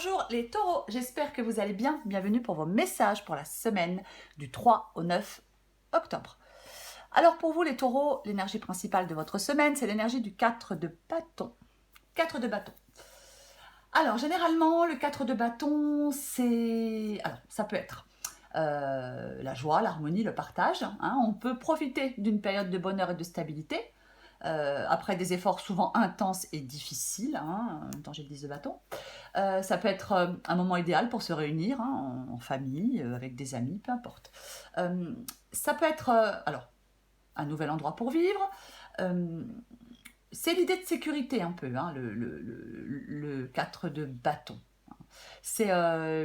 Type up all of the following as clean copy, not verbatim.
Bonjour les taureaux, j'espère que vous allez bien. Bienvenue pour vos messages pour la semaine du 3 au 9 octobre. Alors pour vous les taureaux, l'énergie principale de votre semaine, c'est l'énergie du 4 de bâton. 4 de bâton. Alors généralement, le 4 de bâton, c'est... Alors ça peut être la joie, l'harmonie, le partage. Hein. On peut profiter d'une période de bonheur et de stabilité. Après des efforts souvent intenses et difficiles, hein, dans j'ai le 10 de bâton. Ça peut être un moment idéal pour se réunir hein, en famille, avec des amis, peu importe. Ça peut être alors un nouvel endroit pour vivre. C'est l'idée de sécurité un peu, hein, le 4 de bâton. C'est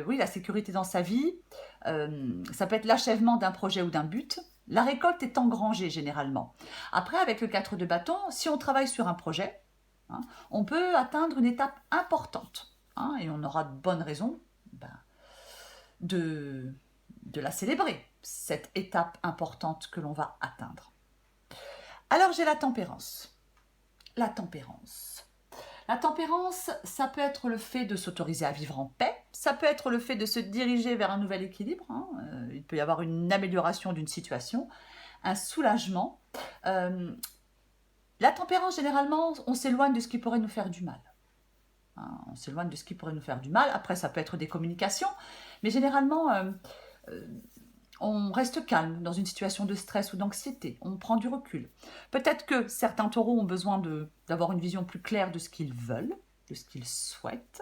oui, la sécurité dans sa vie. Ça peut être l'achèvement d'un projet ou d'un but. La récolte est engrangée généralement. Après, avec le 4 de bâton, si on travaille sur un projet, hein, on peut atteindre une étape importante. Hein, et on aura de bonnes raisons de, de la célébrer, cette étape importante que l'on va atteindre. Alors j'ai la tempérance. La tempérance. La tempérance, ça peut être le fait de s'autoriser à vivre en paix, ça peut être le fait de se diriger vers un nouvel équilibre, hein. Il peut y avoir une amélioration d'une situation, un soulagement. La tempérance, généralement, on s'éloigne de ce qui pourrait nous faire du mal. Hein, on s'éloigne de ce qui pourrait nous faire du mal. Après, ça peut être des communications, mais généralement, on reste calme dans une situation de stress ou d'anxiété, on prend du recul. Peut-être que certains taureaux ont besoin d'avoir une vision plus claire de ce qu'ils veulent, de ce qu'ils souhaitent.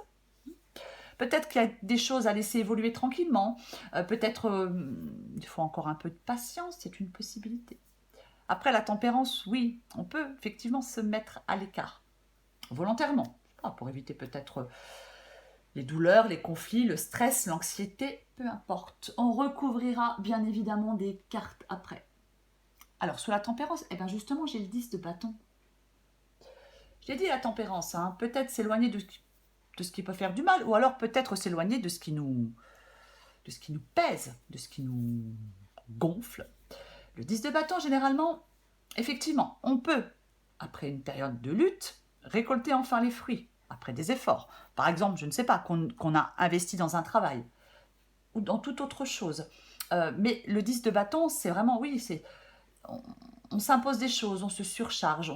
Peut-être qu'il y a des choses à laisser évoluer tranquillement. Peut-être il faut encore un peu de patience, c'est une possibilité. Après, la tempérance, oui, on peut effectivement se mettre à l'écart, volontairement, pour éviter peut-être les douleurs, les conflits, le stress, l'anxiété, peu importe. On recouvrira bien évidemment des cartes après. Alors, sur la tempérance, eh bien justement, j'ai le 10 de bâton. J'ai dit la tempérance, hein, peut-être s'éloigner de ce qui peut faire du mal, ou alors peut-être s'éloigner de ce qui nous pèse, de ce qui nous gonfle. Le 10 de bâton, généralement, effectivement, on peut, après une période de lutte, récolter enfin les fruits, après des efforts. Par exemple, je ne sais pas, qu'on a investi dans un travail ou dans toute autre chose. Mais le 10 de bâton, c'est vraiment, oui, on s'impose des choses, on se surcharge,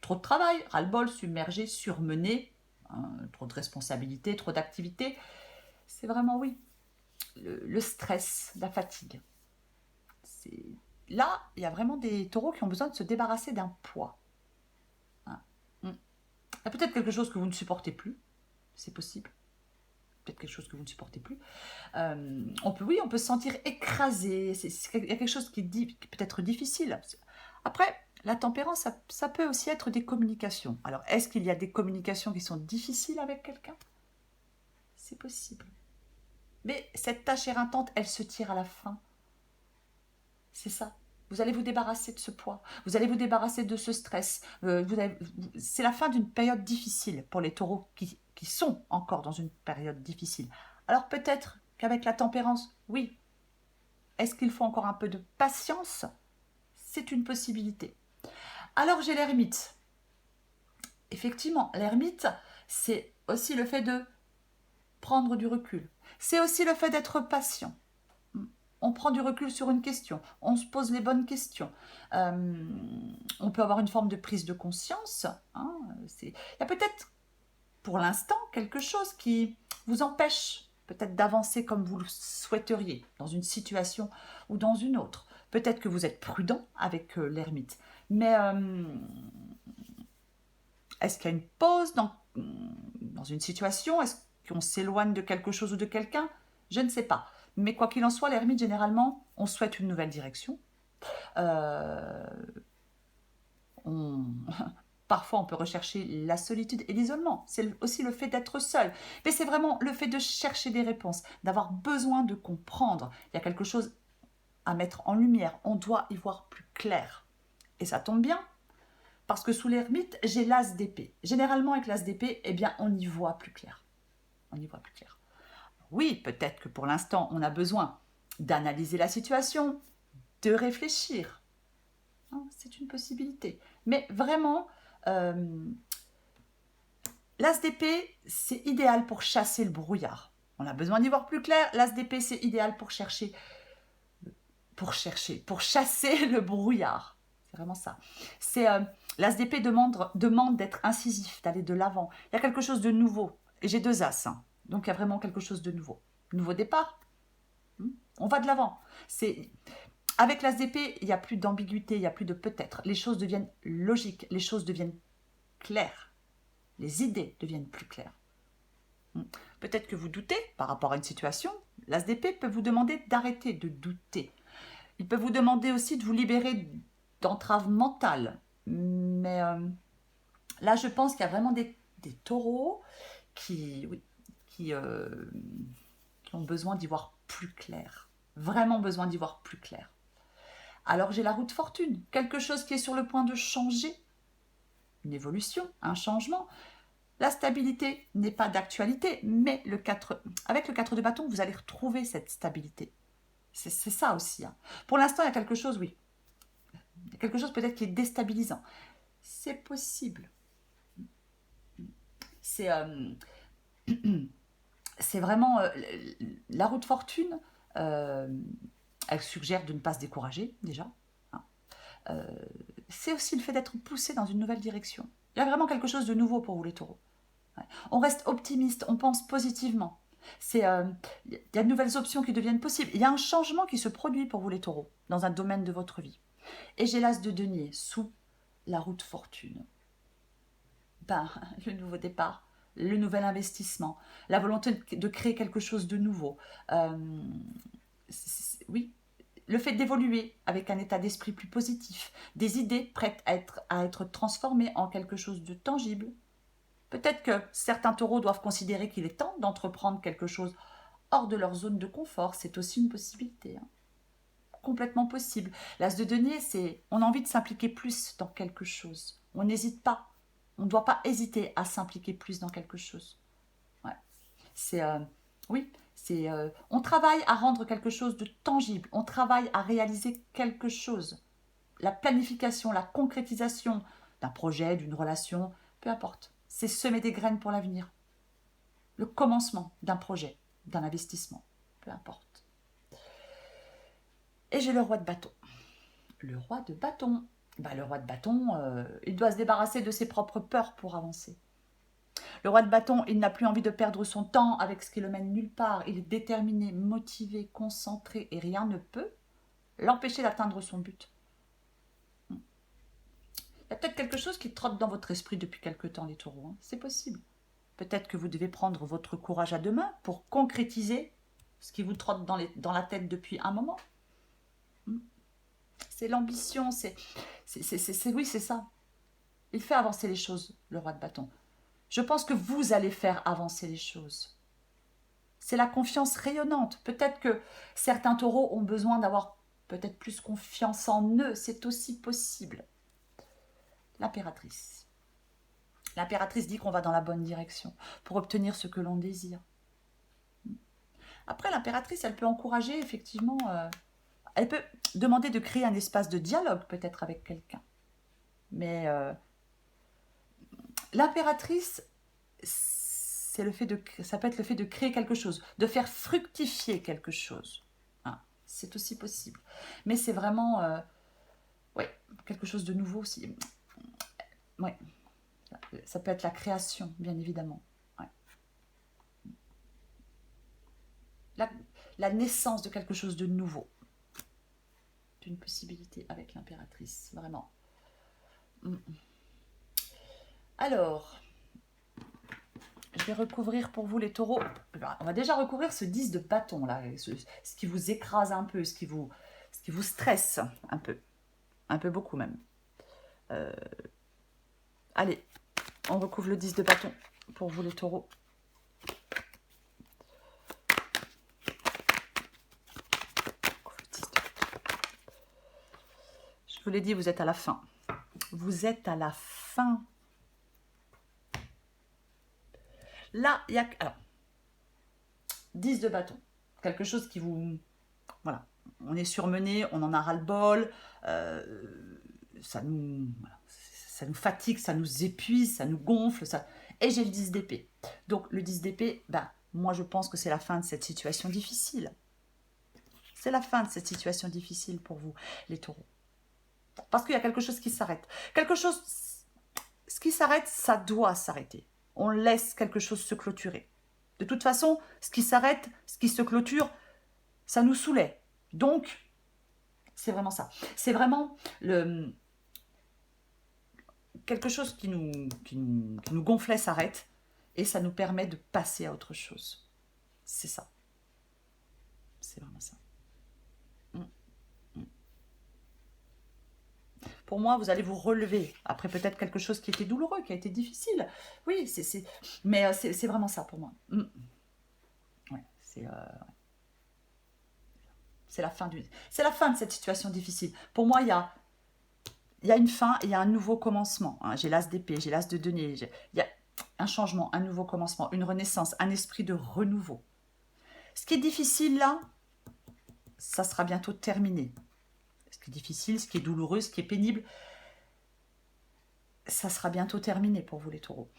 trop de travail, ras-le-bol, submergé, surmené, hein, trop de responsabilités, trop d'activités. C'est vraiment, oui, le stress, la fatigue. Là, il y a vraiment des taureaux qui ont besoin de se débarrasser d'un poids. Hein. Il y a peut-être quelque chose que vous ne supportez plus, c'est possible. Peut-être quelque chose que vous ne supportez plus. On peut se sentir écrasé. Il y a quelque chose qui peut être difficile. Après, la tempérance, ça peut aussi être des communications. Alors, est-ce qu'il y a des communications qui sont difficiles avec quelqu'un? C'est possible. Mais cette tâche éreintante, elle se tire à la fin. C'est ça. Vous allez vous débarrasser de ce poids. Vous allez vous débarrasser de ce stress. C'est la fin d'une période difficile pour les taureaux qui sont encore dans une période difficile. Alors peut-être qu'avec la tempérance, oui. Est-ce qu'il faut encore un peu de patience? C'est une possibilité. Alors j'ai l'ermite. Effectivement, l'ermite, c'est aussi le fait de prendre du recul. C'est aussi le fait d'être patient. On prend du recul sur une question, on se pose les bonnes questions. On peut avoir une forme de prise de conscience. Hein, il y a peut-être, pour l'instant, quelque chose qui vous empêche peut-être d'avancer comme vous le souhaiteriez, dans une situation ou dans une autre. Peut-être que vous êtes prudent avec l'ermite. Mais est-ce qu'il y a une pause dans une situation? Est-ce qu'on s'éloigne de quelque chose ou de quelqu'un? Je ne sais pas. Mais quoi qu'il en soit, l'ermite, généralement, on souhaite une nouvelle direction. Euh, on... Parfois, on peut rechercher la solitude et l'isolement. C'est aussi le fait d'être seul. Mais c'est vraiment le fait de chercher des réponses, d'avoir besoin de comprendre. Il y a quelque chose à mettre en lumière. On doit y voir plus clair. Et ça tombe bien, parce que sous l'ermite, j'ai l'as d'épée. Généralement, avec l'as d'épée, eh bien, on y voit plus clair. On y voit plus clair. Oui, peut-être que pour l'instant, on a besoin d'analyser la situation, de réfléchir. Hein, c'est une possibilité. Mais vraiment, l'as d'épée, c'est idéal pour chasser le brouillard. On a besoin d'y voir plus clair. L'as d'épée, c'est idéal pour chasser le brouillard. C'est vraiment ça. C'est l'as d'épée demande d'être incisif, d'aller de l'avant. Il y a quelque chose de nouveau. Et j'ai 2 as, hein. Donc il y a vraiment quelque chose de nouveau. Nouveau départ. On va de l'avant. Avec l'as d'épée, il n'y a plus d'ambiguïté, il n'y a plus de peut-être. Les choses deviennent logiques, les choses deviennent claires. Les idées deviennent plus claires. Peut-être que vous doutez par rapport à une situation. L'as d'épée peut vous demander d'arrêter de douter. Il peut vous demander aussi de vous libérer d'entraves mentales. Mais là, je pense qu'il y a vraiment des taureaux qui ont besoin d'y voir plus clair. Vraiment besoin d'y voir plus clair. Alors j'ai la roue de fortune, quelque chose qui est sur le point de changer. Une évolution, un changement. La stabilité n'est pas d'actualité, mais avec le 4 de bâton, vous allez retrouver cette stabilité. C'est ça aussi. Hein. Pour l'instant, il y a quelque chose, oui. Il y a quelque chose peut-être qui est déstabilisant. C'est possible. C'est vraiment... la roue de fortune, elle suggère de ne pas se décourager, déjà. Hein. C'est aussi le fait d'être poussé dans une nouvelle direction. Il y a vraiment quelque chose de nouveau pour vous, les taureaux. Ouais. On reste optimiste, on pense positivement. Il y a de nouvelles options qui deviennent possibles. Il y a un changement qui se produit pour vous, les taureaux, dans un domaine de votre vie. Et j'ai l'as de denier sous la roue de fortune. Le nouveau départ, le nouvel investissement, la volonté de créer quelque chose de nouveau. Oui, le fait d'évoluer avec un état d'esprit plus positif, des idées prêtes à être transformées en quelque chose de tangible. Peut-être que certains taureaux doivent considérer qu'il est temps d'entreprendre quelque chose hors de leur zone de confort. C'est aussi une possibilité. Hein. Complètement possible. L'as de denier, c'est on a envie de s'impliquer plus dans quelque chose. On n'hésite pas. On ne doit pas hésiter à s'impliquer plus dans quelque chose. Ouais. Oui, on travaille à rendre quelque chose de tangible. On travaille à réaliser quelque chose. La planification, la concrétisation d'un projet, d'une relation, peu importe. C'est semer des graines pour l'avenir. Le commencement d'un projet, d'un investissement, peu importe. Et j'ai le roi de bâton. Le roi de bâton. Le roi de bâton, il doit se débarrasser de ses propres peurs pour avancer. Le roi de bâton, il n'a plus envie de perdre son temps avec ce qui le mène nulle part. Il est déterminé, motivé, concentré et rien ne peut l'empêcher d'atteindre son but. Il y a peut-être quelque chose qui trotte dans votre esprit depuis quelque temps, les taureaux. Hein. C'est possible. Peut-être que vous devez prendre votre courage à deux mains pour concrétiser ce qui vous trotte dans la tête depuis un moment. C'est l'ambition, oui, c'est ça. Il fait avancer les choses, le roi de bâton. Je pense que vous allez faire avancer les choses. C'est la confiance rayonnante. Peut-être que certains taureaux ont besoin d'avoir peut-être plus confiance en eux. C'est aussi possible. L'impératrice. L'impératrice dit qu'on va dans la bonne direction pour obtenir ce que l'on désire. Après, l'impératrice, elle peut encourager, effectivement, elle peut demander de créer un espace de dialogue, peut-être, avec quelqu'un. Mais l'impératrice, ça peut être le fait de créer quelque chose, de faire fructifier quelque chose. Hein, c'est aussi possible. Mais c'est vraiment quelque chose de nouveau aussi. Ouais. Ça peut être la création, bien évidemment. Ouais. La naissance de quelque chose de nouveau. D'une possibilité avec l'impératrice, vraiment. Alors, je vais recouvrir pour vous les taureaux. On va déjà recouvrir ce 10 de bâton là, ce qui vous écrase un peu, ce qui vous stresse un peu beaucoup même. Allez, on recouvre le 10 de bâton pour vous les taureaux. Je vous l'ai dit, vous êtes à la fin. Vous êtes à la fin. Là, il y a... Alors, 10 de bâton. Quelque chose qui vous... Voilà. On est surmené, on en a ras-le-bol. Ça nous fatigue, ça nous épuise, ça nous gonfle. Et j'ai le 10 d'épée. Donc le 10 d'épée, ben, moi je pense que c'est la fin de cette situation difficile. C'est la fin de cette situation difficile pour vous, les taureaux. Parce qu'il y a quelque chose qui s'arrête. Quelque chose, ce qui s'arrête, ça doit s'arrêter. On laisse quelque chose se clôturer. De toute façon, ce qui s'arrête, ce qui se clôture, ça nous saoulait. Donc, c'est vraiment ça. C'est vraiment quelque chose qui nous gonflait s'arrête et ça nous permet de passer à autre chose. C'est ça. C'est vraiment ça. Pour moi, vous allez vous relever après peut-être quelque chose qui était douloureux, qui a été difficile. Oui, mais c'est vraiment ça pour moi. Ouais, c'est la fin c'est la fin de cette situation difficile. Pour moi, il y a une fin et il y a un nouveau commencement. Hein. J'ai l'as d'épée, j'ai l'as de denier. Il y a un changement, un nouveau commencement, une renaissance, un esprit de renouveau. Ce qui est difficile là, ça sera bientôt terminé. Ce qui est difficile, ce qui est douloureux, ce qui est pénible, ça sera bientôt terminé pour vous les taureaux.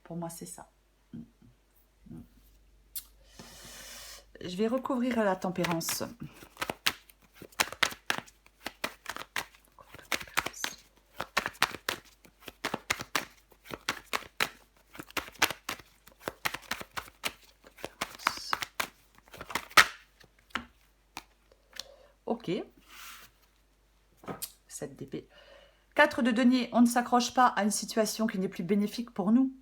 Pour moi, c'est ça. Je vais recouvrir la tempérance. Ok. 7 d'épée. 4 de denier, on ne s'accroche pas à une situation qui n'est plus bénéfique pour nous.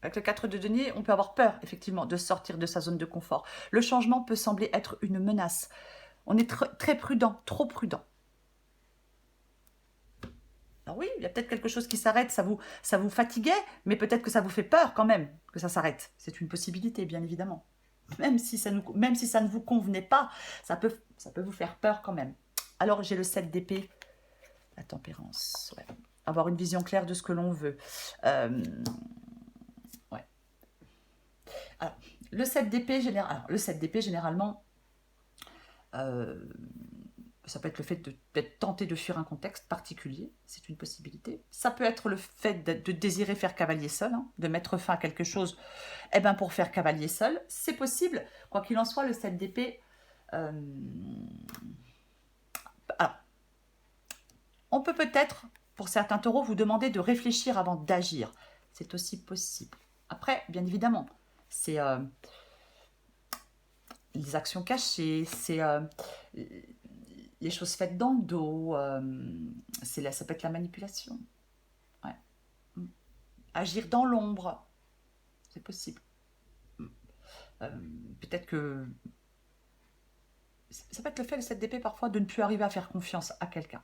Avec le 4 de denier, on peut avoir peur, effectivement, de sortir de sa zone de confort. Le changement peut sembler être une menace. On est très prudent, trop prudent. Alors oui, il y a peut-être quelque chose qui s'arrête, ça vous fatiguait, mais peut-être que ça vous fait peur quand même, que ça s'arrête. C'est une possibilité, bien évidemment. Même si ça ne vous convenait pas, ça peut vous faire peur quand même. Alors j'ai le 7 d'épée, la tempérance. Ouais. Avoir une vision claire de ce que l'on veut. Ouais. Alors, le 7 d'épée, généralement, ça peut être le fait d'être tenté de fuir un contexte particulier, c'est une possibilité. Ça peut être le fait de désirer faire cavalier seul, hein, de mettre fin à quelque chose pour faire cavalier seul. C'est possible. Quoi qu'il en soit, le 7 d'épée... alors, on peut peut-être, pour certains taureaux, vous demander de réfléchir avant d'agir. C'est aussi possible. Après, bien évidemment, c'est les actions cachées, c'est les choses faites dans le dos, ça peut être la manipulation. Ouais. Agir dans l'ombre, c'est possible. Peut-être que ça peut être le fait, le 7 d'épée, parfois, de ne plus arriver à faire confiance à quelqu'un.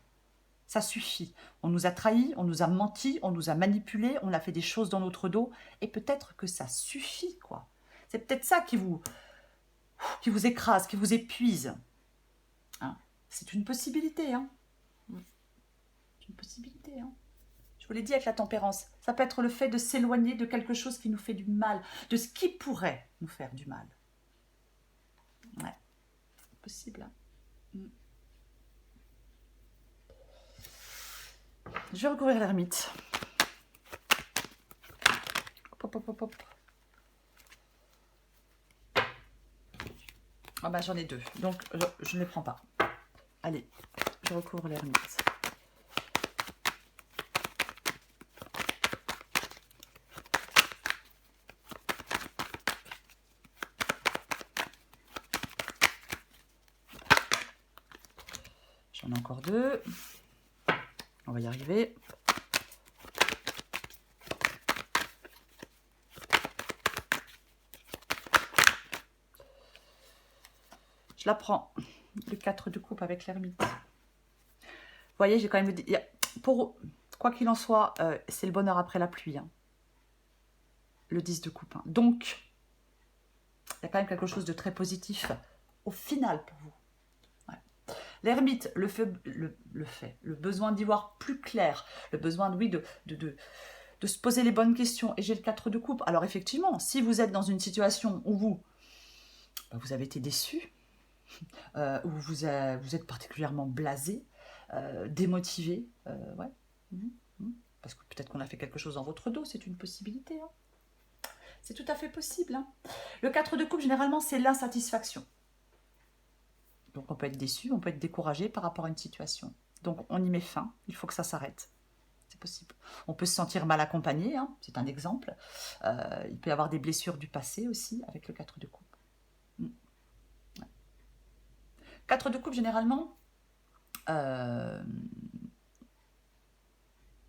Ça suffit. On nous a trahis, on nous a menti, on nous a manipulés, on a fait des choses dans notre dos, et peut-être que ça suffit, quoi. C'est peut-être ça qui vous écrase, qui vous épuise. Hein. C'est une possibilité, hein. C'est une possibilité, hein. Je vous l'ai dit avec la tempérance. Ça peut être le fait de s'éloigner de quelque chose qui nous fait du mal, de ce qui pourrait nous faire du mal. Ouais, c'est possible, hein. Je vais recouvrir l'ermite. Hop, hop, hop, hop. Ah bah j'en ai deux, donc je ne les prends pas. Allez, je recouvre l'ermite. J'en ai encore deux. On va y arriver. Je la prends. Le 4 de coupe avec l'ermite. Vous voyez, j'ai quand même... quoi qu'il en soit, c'est le bonheur après la pluie. Hein. Le 10 de coupe. Hein. Donc, il y a quand même quelque chose de très positif au final pour vous. Ouais. L'ermite, le besoin d'y voir plus clair, le besoin, oui, de se poser les bonnes questions. Et j'ai le 4 de coupe. Alors effectivement, si vous êtes dans une situation où vous avez été déçu, où vous êtes particulièrement blasé, démotivé, ouais. Parce que peut-être qu'on a fait quelque chose dans votre dos, c'est une possibilité. Hein. C'est tout à fait possible. Hein. Le 4 de coupe, généralement, c'est l'insatisfaction. Donc on peut être déçu, on peut être découragé par rapport à une situation. Donc on y met fin, il faut que ça s'arrête. C'est possible. On peut se sentir mal accompagné, hein, c'est un exemple. Il peut y avoir des blessures du passé aussi avec le 4 de coupe. 4 de coupe, généralement, on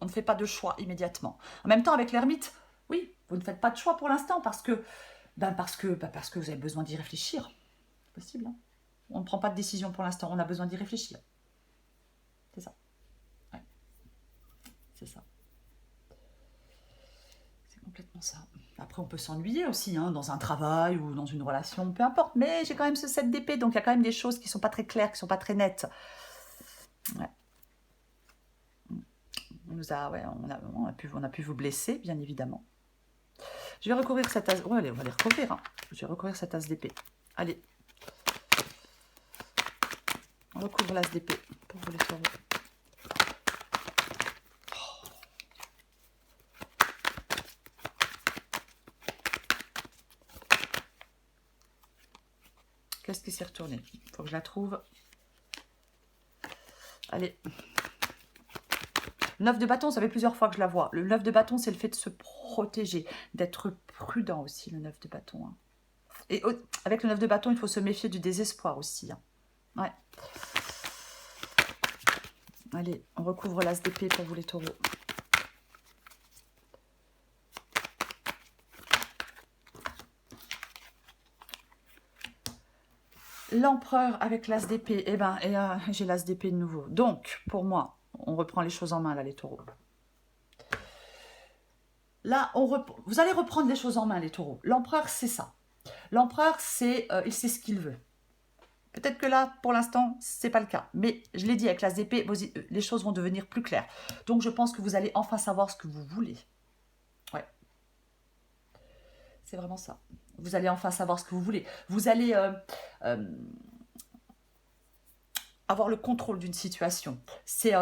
ne fait pas de choix immédiatement. En même temps, avec l'ermite, oui, vous ne faites pas de choix pour l'instant parce que vous avez besoin d'y réfléchir. C'est possible. Hein. On ne prend pas de décision pour l'instant, on a besoin d'y réfléchir. C'est ça. Ouais. C'est ça. C'est complètement ça. Après, on peut s'ennuyer aussi, hein, dans un travail ou dans une relation, peu importe. Mais j'ai quand même ce 7 d'épée, donc il y a quand même des choses qui ne sont pas très claires, qui ne sont pas très nettes. Ouais. On a pu vous blesser, bien évidemment. Je vais recouvrir cette as... Ouais, allez, on va les recouvrir. Hein. Je vais recouvrir cette as d'épée. Allez. On recouvre l'as d'épée pour vous les taureaux. Qu'est-ce qui s'est retourné? Il faut que je la trouve. Allez. 9 de bâton, ça fait plusieurs fois que je la vois. Le 9 de bâton, c'est le fait de se protéger, d'être prudent aussi, le 9 de bâton. Hein. Et avec le 9 de bâton, il faut se méfier du désespoir aussi. Hein. Ouais. Allez, on recouvre l'as d'épée pour vous les taureaux. L'empereur avec l'as d'épée, eh ben, j'ai l'as d'épée de nouveau. Donc, pour moi, on reprend les choses en main, là, les taureaux. Là, vous allez reprendre les choses en main, les taureaux. L'empereur, c'est ça. L'empereur, il sait ce qu'il veut. Peut-être que là, pour l'instant, c'est pas le cas. Mais je l'ai dit, avec l'as d'épée, les choses vont devenir plus claires. Donc, je pense que vous allez enfin savoir ce que vous voulez. Ouais. C'est vraiment ça. Vous allez enfin savoir ce que vous voulez. Vous allez avoir le contrôle d'une situation. C'est...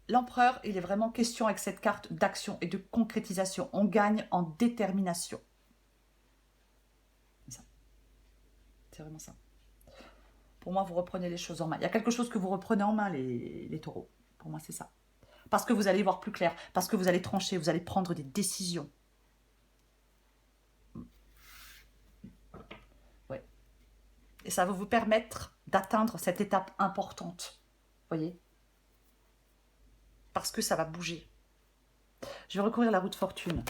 L'empereur, il est vraiment question avec cette carte d'action et de concrétisation. On gagne en détermination. C'est vraiment ça. Pour moi, vous reprenez les choses en main. Il y a quelque chose que vous reprenez en main, les taureaux. Pour moi, c'est ça. Parce que vous allez voir plus clair. Parce que vous allez trancher. Vous allez prendre des décisions. Ouais. Et ça va vous permettre d'atteindre cette étape importante. Vous voyez ? Parce que ça va bouger. Je vais recouvrir la roue de fortune.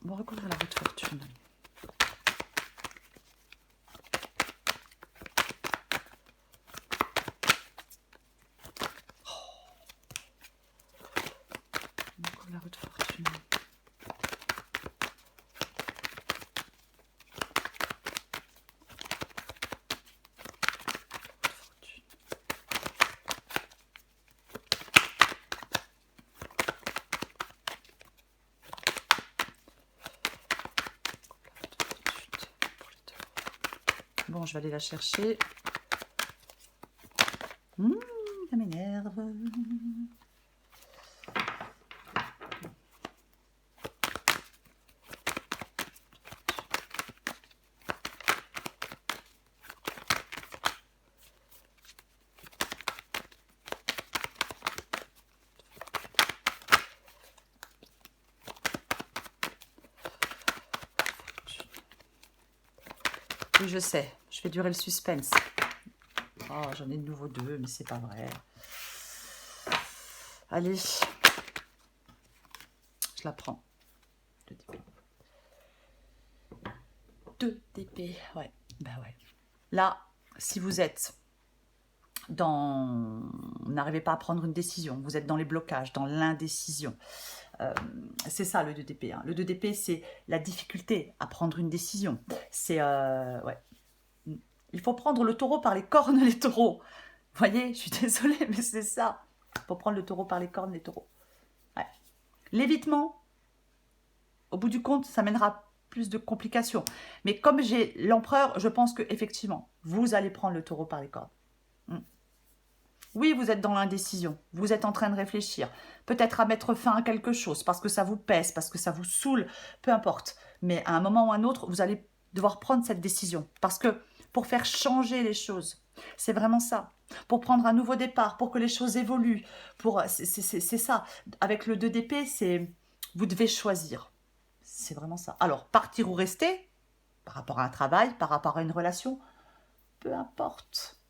On va recouvrir la roue de fortune. La roue de fortune. Bon, je vais aller la chercher. Ça m'énerve. Oui, je sais, je fais durer le suspense. Oh, j'en ai de nouveau 2, mais c'est pas vrai. Allez, je la prends. 2 d'épée. Ouais, bah ouais. Là, si vous êtes dans... Vous n'arrivez pas à prendre une décision, vous êtes dans les blocages, dans l'indécision. C'est ça le 2 d'épée. Hein. Le 2 d'épée, c'est la difficulté à prendre une décision. C'est... ouais. Il faut prendre le taureau par les cornes, les taureaux. Vous voyez, je suis désolée, mais c'est ça. Il faut prendre le taureau par les cornes, les taureaux. Ouais. L'évitement, au bout du compte, ça mènera plus de complications. Mais comme j'ai l'empereur, je pense qu'effectivement, vous allez prendre le taureau par les cornes. Oui, vous êtes dans l'indécision. Vous êtes en train de réfléchir. Peut-être à mettre fin à quelque chose parce que ça vous pèse, parce que ça vous saoule, peu importe. Mais à un moment ou à un autre, vous allez devoir prendre cette décision. Parce que pour faire changer les choses, c'est vraiment ça. Pour prendre un nouveau départ, pour que les choses évoluent. C'est ça. Avec le 2 d'épée, c'est vous devez choisir. C'est vraiment ça. Alors, partir ou rester, par rapport à un travail, par rapport à une relation, peu importe.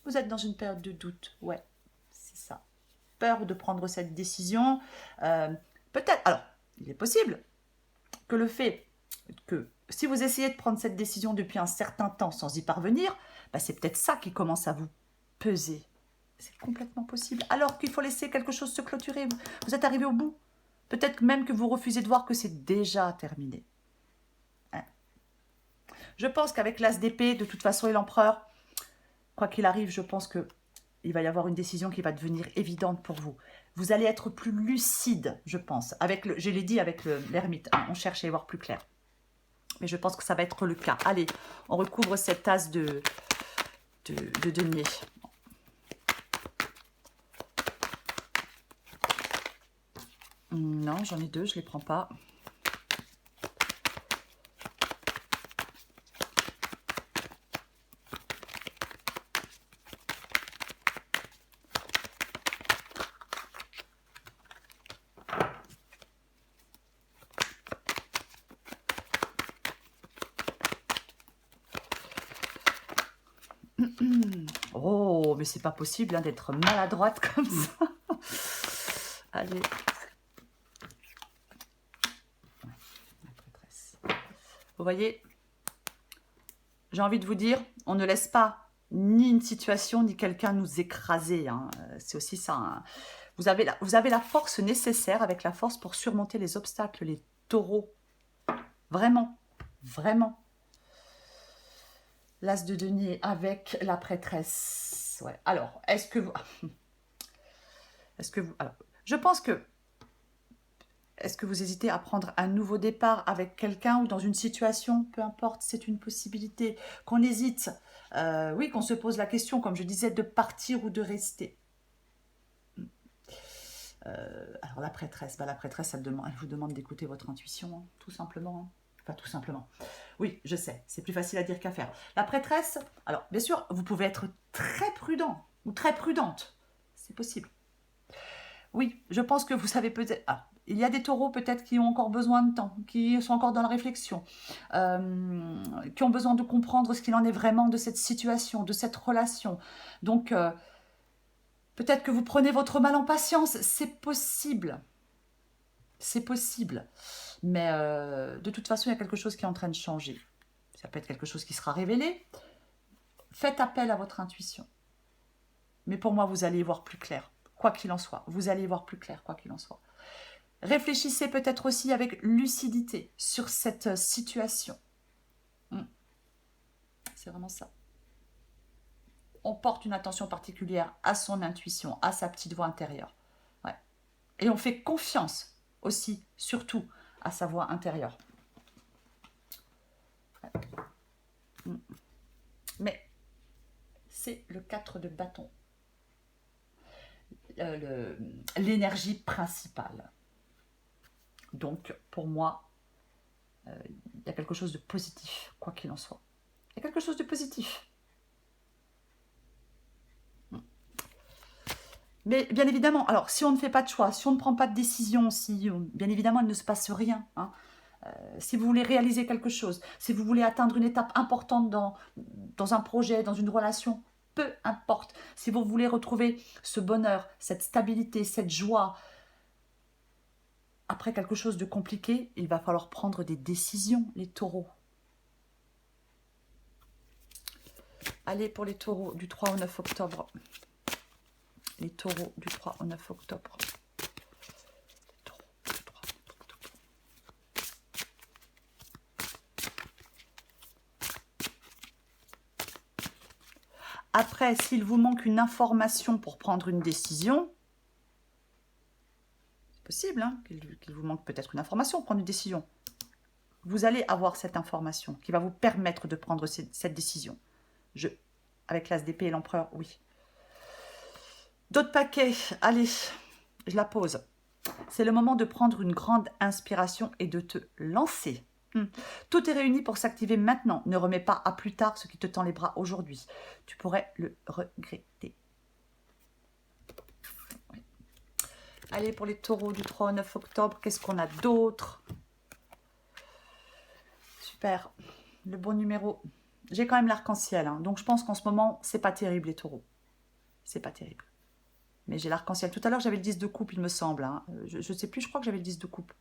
Vous êtes dans une période de doute, ouais, c'est ça. Peur de prendre cette décision. Euh, Peut-être, alors, il est possible que le fait que si vous essayez de prendre cette décision depuis un certain temps sans y parvenir, bah, c'est peut-être ça qui commence à vous peser. C'est complètement possible. Alors qu'il faut laisser quelque chose se clôturer. Vous êtes arrivé au bout. Peut-être même que vous refusez de voir que c'est déjà terminé. Hein. Je pense qu'avec l'as d'épée, de toute façon, et l'empereur, quoi qu'il arrive, je pense que il va y avoir une décision qui va devenir évidente pour vous. Vous allez être plus lucide, je pense. Je l'ai dit avec l'ermite, hein, on cherche à y voir plus clair. Mais je pense que ça va être le cas. Allez, on recouvre cette as de denier. Non, j'en ai deux, je ne les prends pas. Oh, mais c'est pas possible hein, d'être maladroite comme ça. Allez. Vous voyez, j'ai envie de vous dire, on ne laisse pas ni une situation ni quelqu'un nous écraser. Hein. C'est aussi ça. Hein. Vous avez la force nécessaire, avec la force pour surmonter les obstacles, les taureaux. Vraiment, vraiment. L'as de denier avec la prêtresse. Ouais. Alors, est-ce que vous... Alors, je pense que... Est-ce que vous hésitez à prendre un nouveau départ avec quelqu'un ou dans une situation, peu importe, c'est une possibilité, qu'on hésite, oui, qu'on se pose la question, comme je disais, de partir ou de rester. Alors la prêtresse, elle vous demande d'écouter votre intuition, hein, tout simplement. Hein. Enfin, tout simplement. Oui, je sais, c'est plus facile à dire qu'à faire. La prêtresse, alors bien sûr, vous pouvez être très prudent ou très prudente. C'est possible. Oui, je pense que vous savez peut-être... Ah, il y a des taureaux peut-être qui ont encore besoin de temps, qui sont encore dans la réflexion, qui ont besoin de comprendre ce qu'il en est vraiment de cette situation, de cette relation. Donc, peut-être que vous prenez votre mal en patience, c'est possible. C'est possible. Mais de toute façon, il y a quelque chose qui est en train de changer. Ça peut être quelque chose qui sera révélé. Faites appel à votre intuition. Mais pour moi, vous allez y voir plus clair, quoi qu'il en soit. Vous allez y voir plus clair, quoi qu'il en soit. Réfléchissez peut-être aussi avec lucidité sur cette situation. C'est vraiment ça. On porte une attention particulière à son intuition, à sa petite voix intérieure. Ouais. Et on fait confiance aussi, surtout, à sa voix intérieure. Ouais. Mais c'est le 4 de bâton. L'énergie principale. Donc, pour moi, il y a quelque chose de positif, quoi qu'il en soit. Il y a quelque chose de positif. Mais bien évidemment, alors si on ne fait pas de choix, si on ne prend pas de décision, bien évidemment, il ne se passe rien. Hein. Si vous voulez réaliser quelque chose, si vous voulez atteindre une étape importante dans un projet, dans une relation, peu importe. Si vous voulez retrouver ce bonheur, cette stabilité, cette joie, après quelque chose de compliqué, il va falloir prendre des décisions, les taureaux. Allez, pour les taureaux du 3 au 9 octobre. Les taureaux du 3 au 9 octobre. Après, s'il vous manque une information pour prendre une décision, c'est possible hein, qu'il vous manque peut-être une information pour prendre une décision. Vous allez avoir cette information qui va vous permettre de prendre cette décision. Avec l'as d'épée et l'empereur, oui. D'autres paquets, allez, je la pose. C'est le moment de prendre une grande inspiration et de te lancer. Tout est réuni pour s'activer maintenant. Ne remets pas à plus tard ce qui te tend les bras aujourd'hui. Tu pourrais le regretter. Oui. Allez, pour les taureaux du 3 au 9 octobre, qu'est-ce qu'on a d'autre? Super. Le bon numéro. J'ai quand même l'arc-en-ciel. Hein. Donc, je pense qu'en ce moment, c'est pas terrible, les taureaux. C'est pas terrible. Mais j'ai l'arc-en-ciel. Tout à l'heure, j'avais le 10 de coupe, il me semble. Hein. Je ne sais plus, je crois que j'avais le 10 de coupe.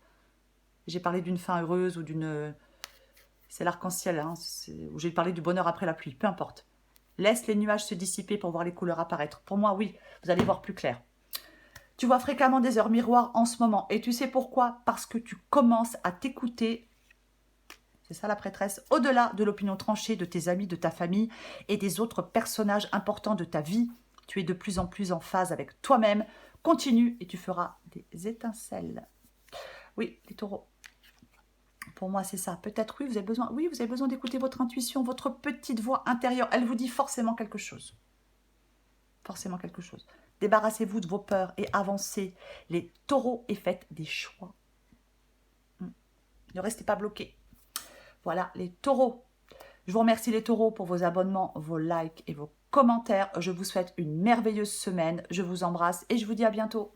J'ai parlé d'une fin heureuse ou d'une... C'est l'arc-en-ciel, hein, où j'ai parlé du bonheur après la pluie. Peu importe. Laisse les nuages se dissiper pour voir les couleurs apparaître. Pour moi, oui, vous allez voir plus clair. Tu vois fréquemment des heures miroirs en ce moment. Et tu sais pourquoi? Parce que tu commences à t'écouter. C'est ça la prêtresse. Au-delà de l'opinion tranchée de tes amis, de ta famille et des autres personnages importants de ta vie, tu es de plus en plus en phase avec toi-même. Continue et tu feras des étincelles. Oui, les taureaux. Pour moi, c'est ça. Peut-être, oui, vous avez besoin d'écouter votre intuition, votre petite voix intérieure. Elle vous dit forcément quelque chose. Forcément quelque chose. Débarrassez-vous de vos peurs et avancez. Les taureaux, et faites des choix. Ne restez pas bloqués. Voilà, les taureaux. Je vous remercie les taureaux pour vos abonnements, vos likes et vos commentaires. Je vous souhaite une merveilleuse semaine. Je vous embrasse et je vous dis à bientôt.